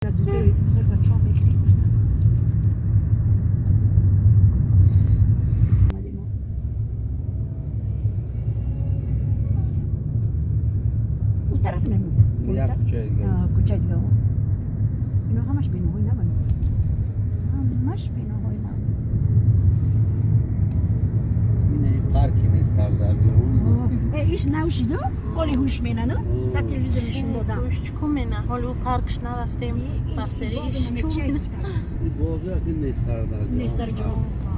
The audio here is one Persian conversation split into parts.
بذار بچه ها بگیریم اون طرف نمون یا کوچه دیگه کوچه دیگه اینا همش بیناهای نمون همش بیناهای نمون این پارکی نیست در ایش نوشیدو ولی هوش میننه در تلویزیون نشون دادم هوش چکو مینه حالا پارکش نرفتیم بسریش چون مینه باقی اگه نیست در نیست در جا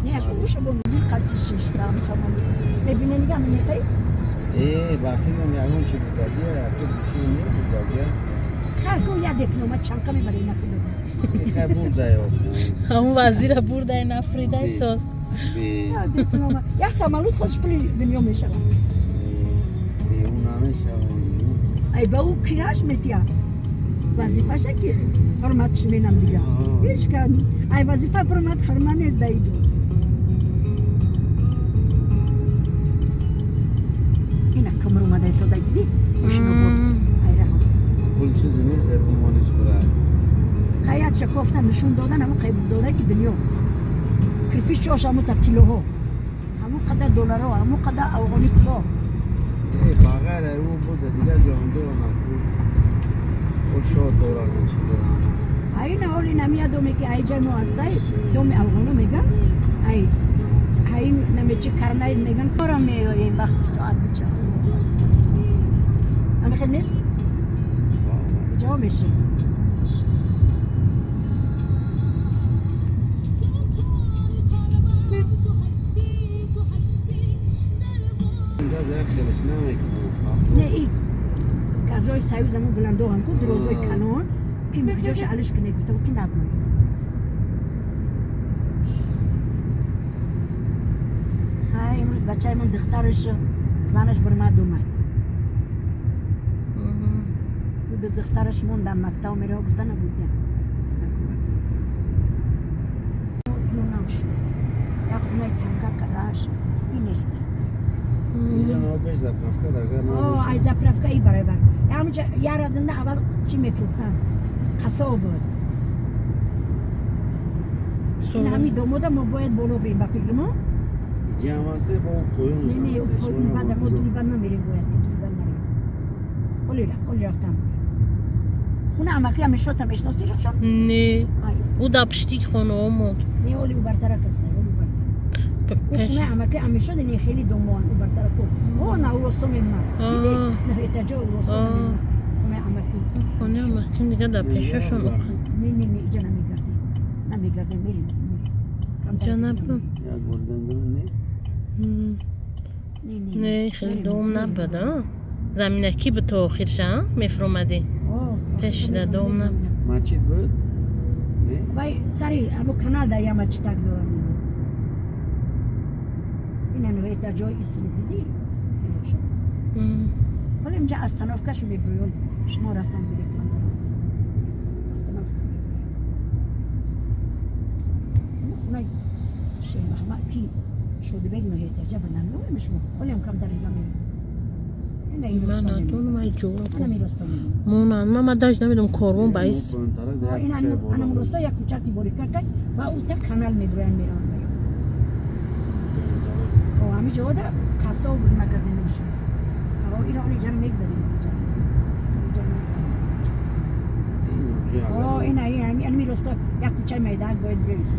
نه اگه هوش با موزیک قطعش دارم سامان ببینه نگه منیقی با فیلم یعون چی بوداگیه اگه بشون نیه بوداگیه خیلی تو یه دیپلومات چنکه میبری نکدو خیلی بورده یا همون وزیر بورده نفریده ساست دیپلومات یک سامالوت خودش پلی دنیا میشه اون همه شوید ای با او کراش میتیا وظیفه شکل حرمتش مینم دیگه هیچ کن ای وظیفه حرمت حرمان از دایدو اینا کمر اومده سودا دیدی ماشینو برد ای رها کل چیزی نیست مالش برای خیات شکفتن نشون دادن همون قیبل داره که دنیا کرپیش جاش همون تبتیلوها همون قدر دلارها همون قدر اوغانی پلا بغیر او بوده دیگه جان دوران او شاد دوران چی دوران این حالی نمیاد دومی که ای جمع هستای دومی اوغانو میگن ای نمی چه کرنایز میگن کارم میگه این وقت ساعت بچه اما خیلی نیست؟ جا میشه نه ای غذای سایوز همون بلندو هم تو دروزای کنون که میگجاش علش کنه گفتم که نبنایی خیلی امروز بچه من دخترش زنش برمد اومد بود دخترش موندم مکتب میره گفتن نبودیم اینو نمشد یا خونه تنگا کلاش این نیست ای زپرفکه ای برای بر همونجا یاردنده اول چی میفروختن قصاب بود این همین دوموده ما باید بولو بریم با فکر ما جامعه با اون کویون نه نه اون کویون بعد ما دوری بند نمیریم باید دوری بند نمیریم اولی رفتم خونه امکی همی شد همیش ناسی رو شد نه او دا پشتیک خونه اومد نه اولی او برطرف کسته او خونه امکی همی شد اینه خیلی دومان او برطرف کن او نه او رستو میمونه نه ایتجا او رستو میمونه خونه امکی خونه امکی دیگه دا پیششون نه اینجا نمیگردیم میریم اینجا نبود یا گلدن دون نه خیلی دوم نبود زمینکی به تو آخرش میفرومدی پیش دا دوم نبود مچید بود؟ وای سری همون کانال دا یا مچی تک دارم این انوی در جای اسمی دیدی؟ ولی اینجا استانافکش میبریون شما رفتن بیره کن دارم استانافکش میبریون خونه شیخ محمد کی شده بگی نوی ترجه بندم نوی مشمو ولی هم کم در اینجا میبریون من ندونم مای جواب من میرستم مونان من داشت نمیدونم کارون باعث این انم رستا یک کوچکی بوری ککای و اون تا کانال میبرن میرن او همی جواد قصاب بود مگزین میشه او ایرانی جان میگذاریم او این میرستا یک کوچه میدان باید بریسه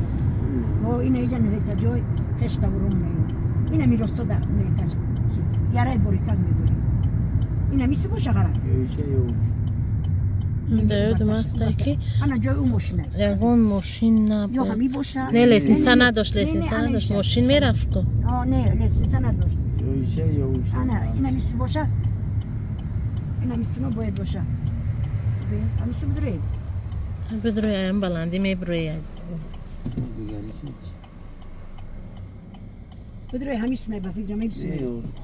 او این ایجا نهیتا جای خشتا برون میون این میرستا در نهیتا یاره بوری کک میبرن این همیشه باشه غرست داید مستکی انا جای اون ماشینه یکون ماشین نبود یا همی باشه نه لیسنسا نداشت لیسنسا نداشت ماشین میرفت کو نه لیسنسا نداشت یا اوشه انا این همیشه باشه این همیشه ما باید باشه همیشه بدره بدروی ایم بلندی میبروی بدره همیشه نه بفکر نمیشه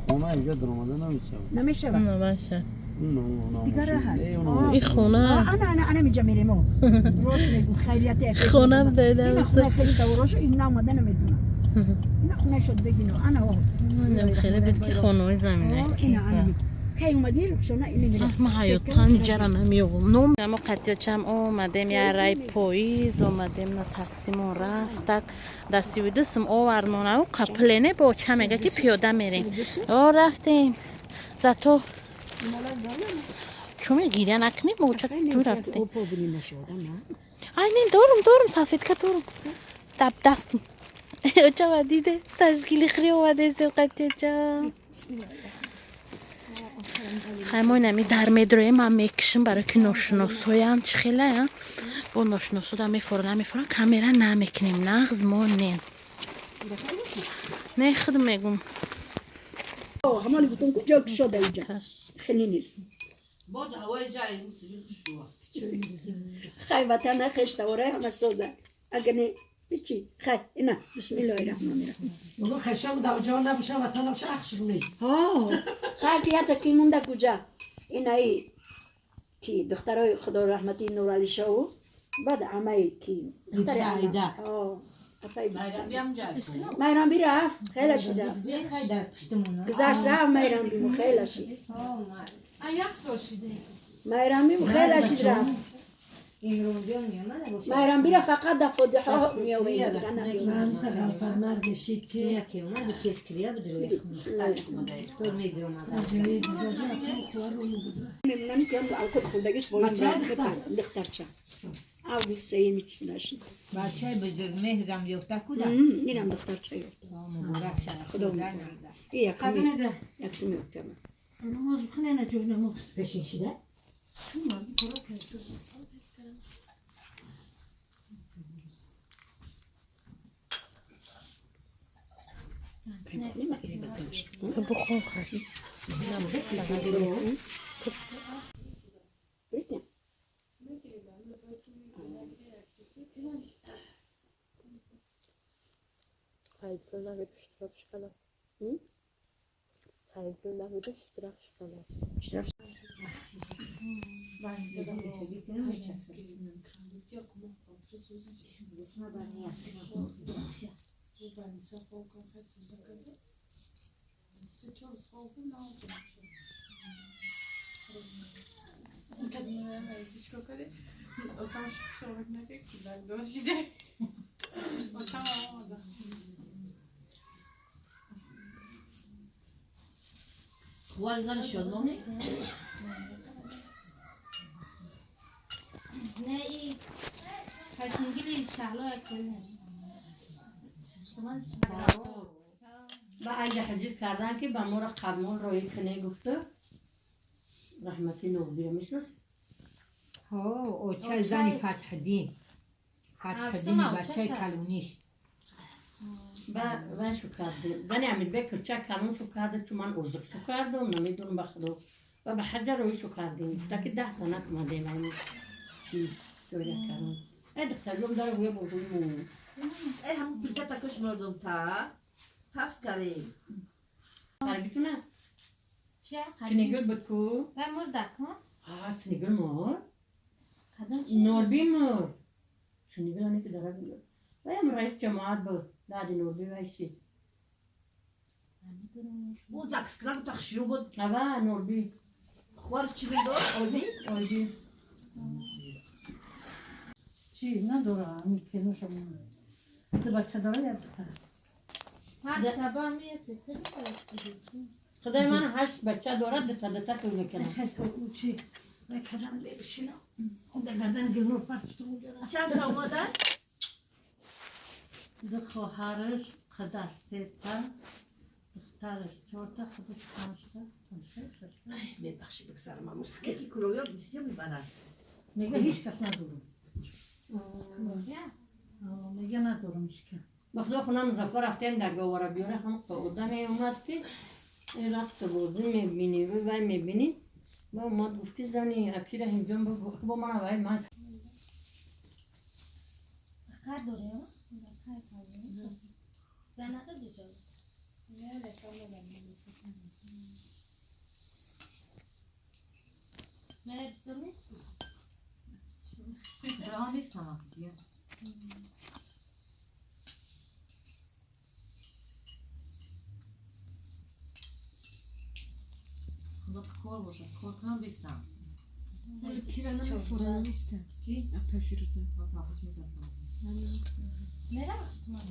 خونه اینجا در اومده نمیشه نمیشه باشه دیگه راحت این خونه انا میجا میریم راست میگم خیریت خونه بده این خونه خیلی دوراش این اومده نمیدونم این خونه شد بگینو انا خیلی بد که خونه زمینه اینا کی اومدی رخشانه اینو میره ما حیاتان جرا نمیوم نوم اما قطیاچم اومدیم یه رای پاییز اومدیم نا تقسیمون رفتک دستی و دستم آورمونه و قپلینه با چمگه که پیاده میریم رفتیم زتو چون گیره نکنیم چون رفتیم اینین دارم سفید که دارم دب دستم چه دیده تشکیلی خری اومده است قطیاچم همون نمی در مدروی من میکشم برای که ناشناسایی هم چه خیلی با ناشناسو دا میفورن کامرا نمیکنیم نغز ما نه خودم میگم همالی بودن کجا شده اینجا خیلی نیست بعد هوای جایی نیست خیلی وطن خشته وره همه سازه اگه نه بچی خیلی اینا بسم الله الرحمن الرحیم بگو خشم در جا نباشه وطن نباشه اخشر نیست خیلی یه کی مونده کجا اینایی کی دخترای خدا رحمتی نورعلی شاو بعد همه کی دختر عایده مایران بی رفت خیلی شده گذشت رفت مایران بی خیلی شده مایران بی خیلی شده رفت مایران بی رفت فقط در فضحه ها میومید من تغلفر مرد شید که ممنونی که هم الکل خوندگیش باید دختر چه او سه میتسنشن بچه بزرگ مهرم یفته کده اینم دختر چه یفته مبارک شد خدا این یکی میوکتم نماز بخونه نجوی نماز بشین شده؟ بخون خواهی والدن شلونی؟ نه این پرسینگیلی شهلا کنش و اگه حجیت کردن که به مورا قرمال روی کنه گفته رحمتی نور بیره میشنست او چه زنی فتح دین بچه کلونیش و شو کرده زنی امیر بکر چه کلون شو کرده چون من ارزق شو کردم نمیدونم بخدا و به حجر روی شو کردیم گفته که 10 سنه کمده من چی جوری کردم دختر جوم داره بوی بردوی مون همون پیلکه تکش مردم تاس کریم خربیتونه چه؟ سنگل بکو و مردک ها؟ سنگل مور کدام چه؟ نوربی مور سنگل هنی که داره بیاد و هم رئیس جماعت بود دادی نوربی ویشی بود اکسکرام تخشیو بود اوه نوربی خوارش چی بیدار؟ آیدی چی نداره همی که نوشم تو بچه داره یا دختر هر شبا هم یه سیستم خدای من 8 بچه دارد دتا تو میکنم خیلی تو او چی بکردم بشینم اون در گردن گلنور پرتشتم اونجا چند تا اومدن؟ دو خواهرش خدر 3 تا دخترش 4 تا خودش 5 تا ببخشی بکسر من موسیقی که کلویا بسیار میبرن میگه هیچ کس ندارم میگه ندارم هیچ کس بخدا خونه مزفر رفتیم در گواره بیاره هم قاعده می اومد که رقص بازی میبینی و میبینی و اومد گفت که زنی اکیر همجان با من اولی من کار داره ها؟ کار داره زنه که دیشه نه لشان نه بسر نیستی راه نیستم دیگه خدا کار باشه کار کنم بیستم Kirana mı işte. کی؟ Apa Firuze. من تاخت میزنم نرفت من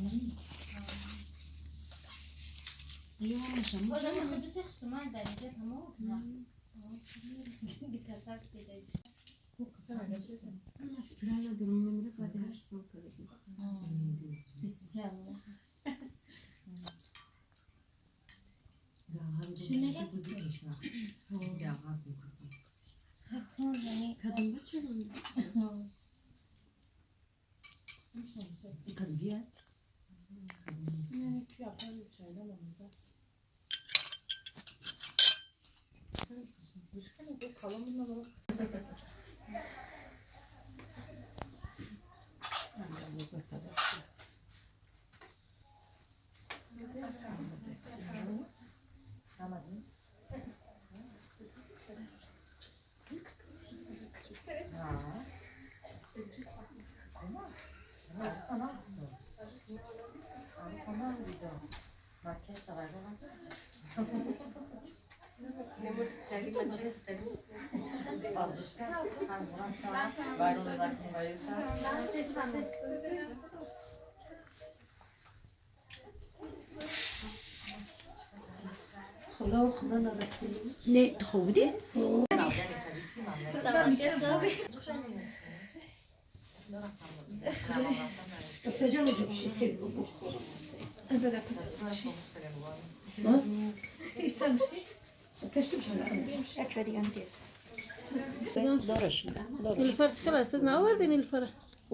Yoğunlaşam. آدم خودت خشمان دریده تمام بی‌کسات دیده Spiral'la durumunu zaten her şey kaldı. بیسپرم حکم زنی Kadın da çevirdi. Kadın بیاد Ne tavdi? Sıcak olacak şeker. İstemiştik. Kaçtım şimdi. Kaç verdi yandı. Doğrusun. نیلوفر چه بسید نه آوردی نیلوفر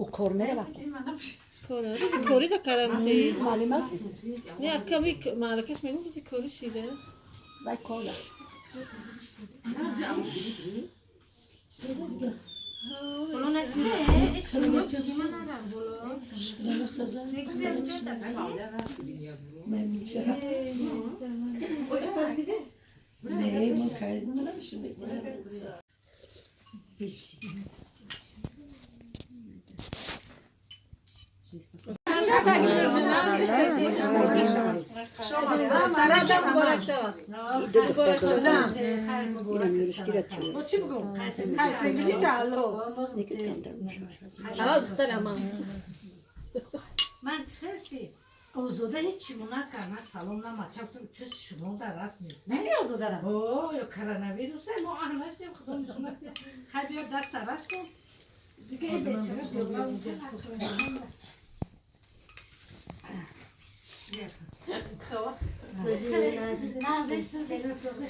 O kornere bak. کوره روزی کوری دا کردم خیلی Malumat. نه کمی معرکش میگم روزی کوری شیده Vay kola. İde doktor. Yine mürüstür atıyor. Ne göndermiş o. من چه اوزوده هیچی مونا کنه سلام نماچم تو شما در راست نیست نه اوزوده را اوه یا کرونا ویروسه ما آنلاش دیم خودم شما خیلی بیار دست راست کن دیگه ایده چرا دوباره اونجا نازک سازی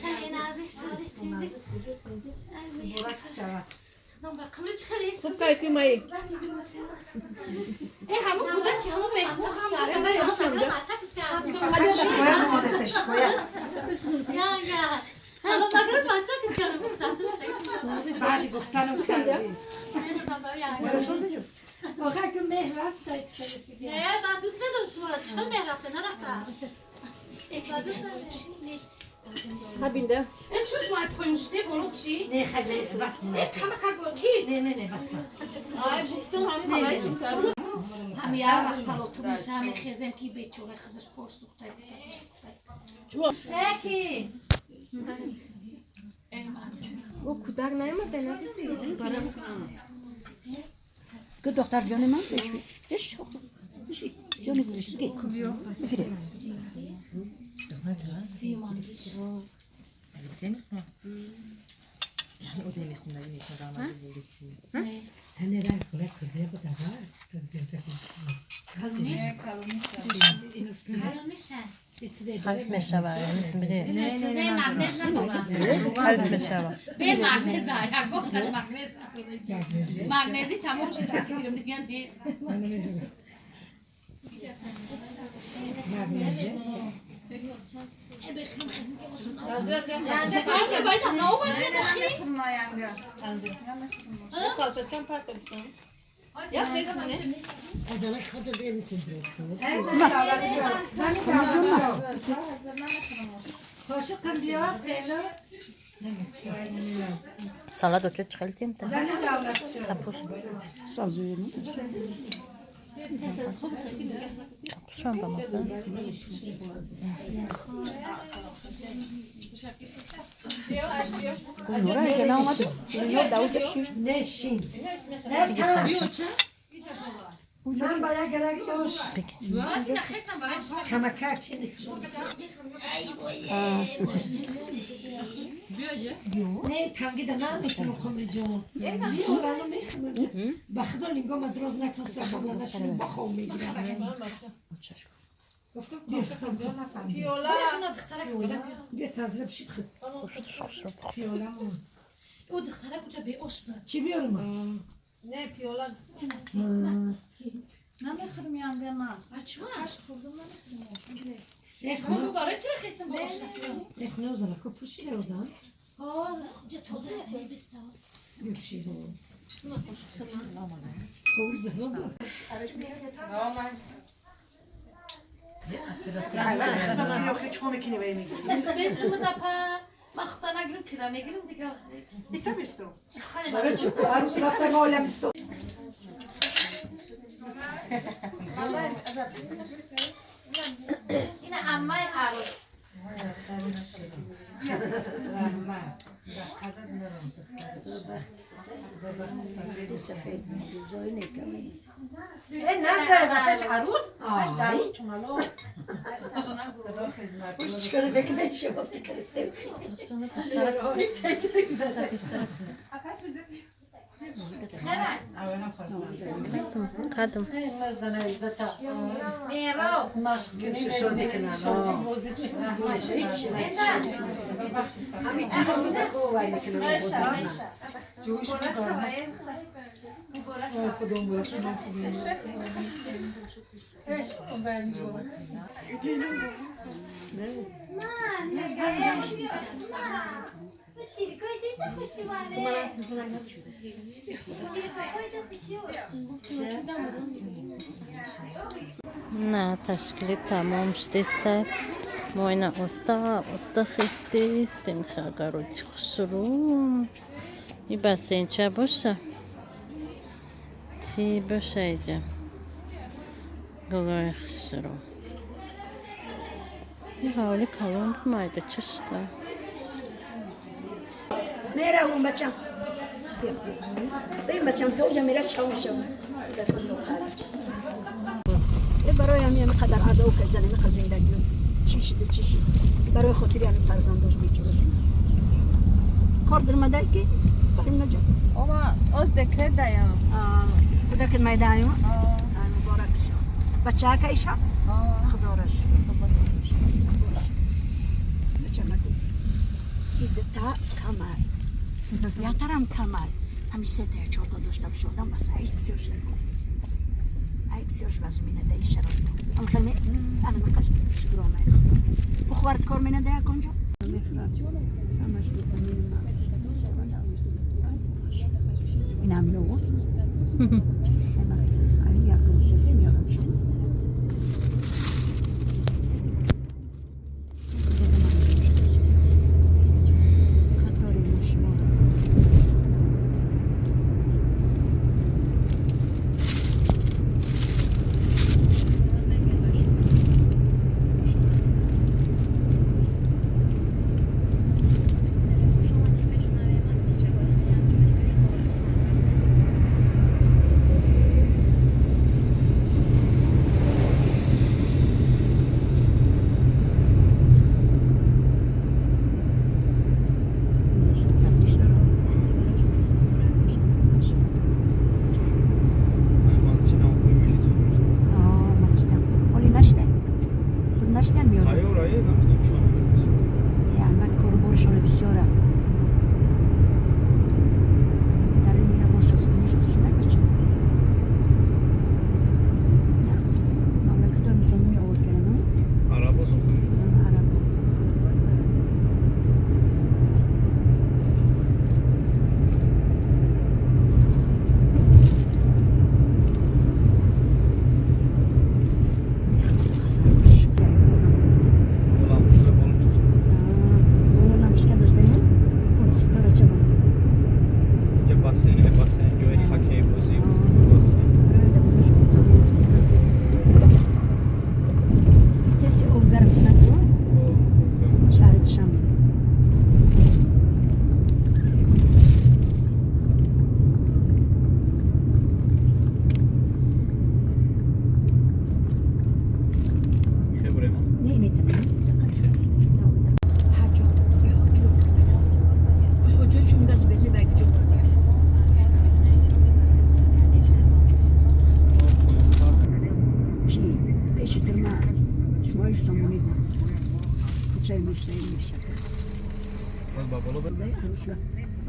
خیلی نازک سازی قبلش خیلی سایتی مایی ای همون بوده که همون مهمون هم بوده حالا مگر بچه که کنم دستش بعدی گفتنم کردیم آخه که مهر رفت تا ایچ خیلی نه من دوست ندارم شما را چکار مهرفته نرفتم هبینده این چوش باید پایینشته گلو بشی؟ نه خیلی بس نه کمه کیست؟ نه بس آی گفتم همین خبرشون کردم همین یه وقت تلاتو میشه همین خیزم که بیچونه خودش پرس دختر اکی او کودک نیامده ندیدی برام Kız doktor canım mı? Beş çok. Canım düştü ki. Kuruyor. Bire. هم نرن خونه کردیه بود آقا حرف میشوه نیست میده نه مغنز ندارم حرف میشوه به مغنز ها گفتن مغنز مغنزی تمام شد که بیرم دیگه دی باید هم نوبت یا چیز منه اداره خود نمیتون درست کنه خوشو کن بیار پیلو سالاد اوچه چخلتیم تا زنی دولت شد تپوش Sazıyorum. Şu an babamızda. Nura önce ne olmadı? Yok da uçak şiş. Ne şin? Ne tamam. Ben bana gerek yok. Kama kaçın. Ne tangi da nam etno komrijo. Bana mı? Baxdo lingo madroz naknosa bana şunu baxo میگیرم. گفتم پیولا خنا دختره بودم بیا تزرب شی خود پیولا او دختره کجا به اسب چی بیارم نه پیولا نمیخورم به من بچه هاش خوردم نمیخورم اخنو برای تو خستم با رفتم اخنو زنا کو پوشی دادم ها جا تازه بسته گوشی رو کوز ده بود خستم دا پا ما خدا نگیرم که میگیرم دیگه دیتا بیستو خاله برای چی عروس رفتم عالم بیستو این عمه عروس چیکار بکنه شما تکرسته Kadın. نه تشکیل تمام شده است. ما اینا استا خسته استیم که اگر رو خسرو این بس اینجا باشه چی باشه اینجا گلای خسرو این حالی کلام مایده چشتا میره اون بچم این بچم تو جا میره شام شام برای همین قدر عذاب که زنی میخواد زندگی چی شد برای خاطر همین فرزنداش بیچاره کار درمده که بریم نجا Ama az dekret dayam. تو دکت میدانیم مبارک شد بچه ها که ایشا خدا را شد بچه مگو تا کمر یا ترم کمر همین سه تا چهار تا داشته بشودم بس هیچ بسیارش نکن هیچ بسیارش بس مینه ده ایش شرط اما خیلی انا مقاش شکرامه بخورت کار مینه ده کنجا این هم نو این یکم سفید یادم شد چای میشه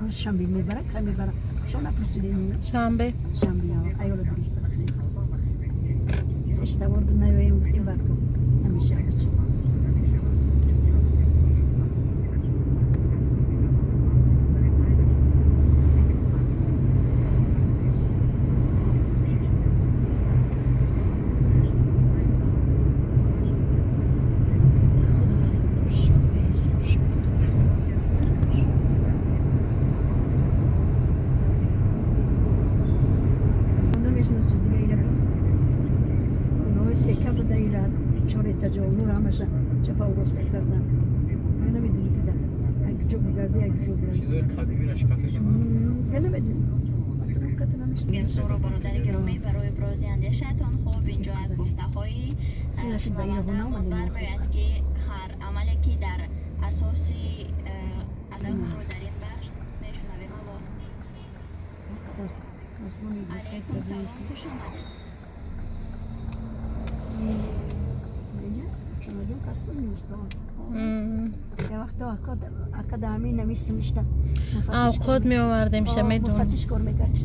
از شنبه میبره که میبره شما نپرسیدین شنبه شنبه ایولا درست پرسید اشتباه نمیویم گفتیم برکن نمیشه هیچ سورا برادر گرامی برای ابراز اندیشتان خوب اینجا از گفته‌های شنوندگان برمی‌آید که هر عملی که در اساسی از در این بخش میشنویم علیکم سلام خوش آمدید یه وقتا اکادمی نمیستمیشته کد می آورده میشه میدونم مفتش کار میکرد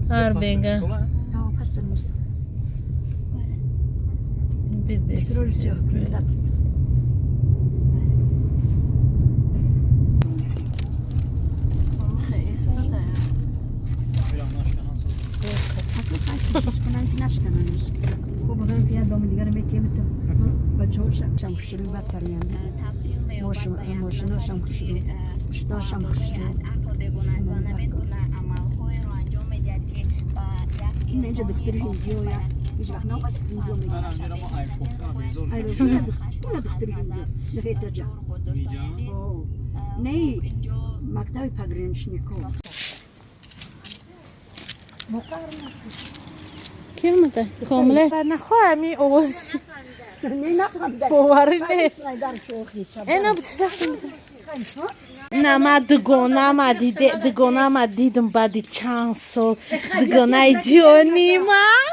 هر بگه پس برمیستم بیده ترور سیاه کنه خیسته ده کنن که نشکننش خب بودن که یه دام دیگر میتیمتم بچه ها شم کشیدن بعد پرینده ماشینا شم کشیدن پشتا شم کشیدن این اینجا دختری اینجا یا هیچ وقت نامد اینجا میگه ایروزونه دختری اینجا نفیت جا نه مکتب پگرینش نیکو کی اومده؟ کامله؟ نخواه می آوازی باوری نیست اینا نه من دگونه ما دیدم بعد چند سال دگونه جانی من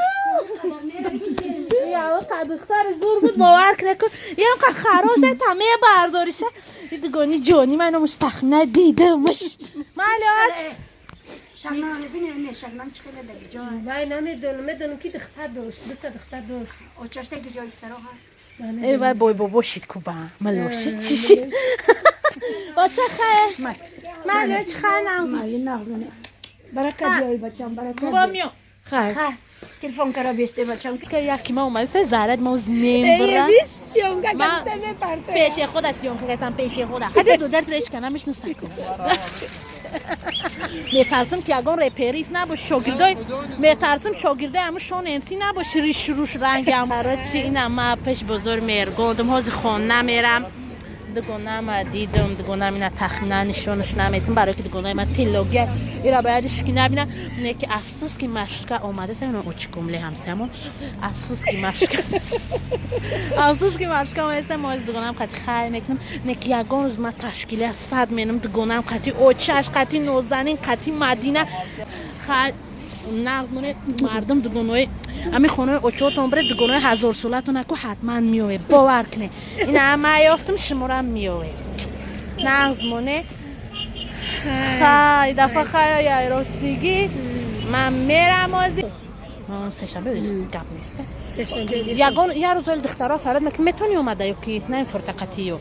یا دختر زور بود باور کنه که یه که خراش نه تمه برداریشه دگونه جانی من مستخنه دیدمش مالیات شغنان ببینید شغنان چه خیلی دیگه جا وای نمیدونم کی دختر داشت دختر داشت او چشته که جا استراحت ای وای بای بابا شید کوبا ملوشید چی شید بچه خیلی من چه خیلی مالی نغزنه برکت بیایی بچم برکت بابا میو خیلی تلفن کرا بیسته بچم که یکی ما اومده سه زرد ما از میمبرم بیسیون که کسی بپرده پیش خود است یون که گفتم پیش خود هدی دو درد ریش کنم میشنو سکو میترسم که اگر رپریس نباشه شاگردای میترسم شاگردای همه شون امسی نباشه ریش روش رنگ هم برای چی اینم ما پیش بزرگ میرگردم هاز خون نمیرم دگونه ما دیدم دگونه اینا تخمینا نشونش نمیتونم برای که دگونه ما تیلوگر ایرا باید که نبینم نه که افسوس که مشکا اومده سمون اوچ کمله همسمون افسوس که مشکا اومده ما از دگونه خاطی خیلی میکنم نه که یگان روز ما تشکیلی از 100 مینم دگونه خاطی اوچش خاطی نوزدنین خاطی مدینه خاطی نغمونه مردم دگونه امی خونه اوچوتون بره دگونه 1000 سالتون اکو حتما میوه باور کنه این همه یافتم شمارم میوه نغمونه خیلی دفعه خیلی راستگی من میرم آزی سه شنبه گپ نیسته یه روز دخترها فراد میتونی اومده یکی نه فرتقطیو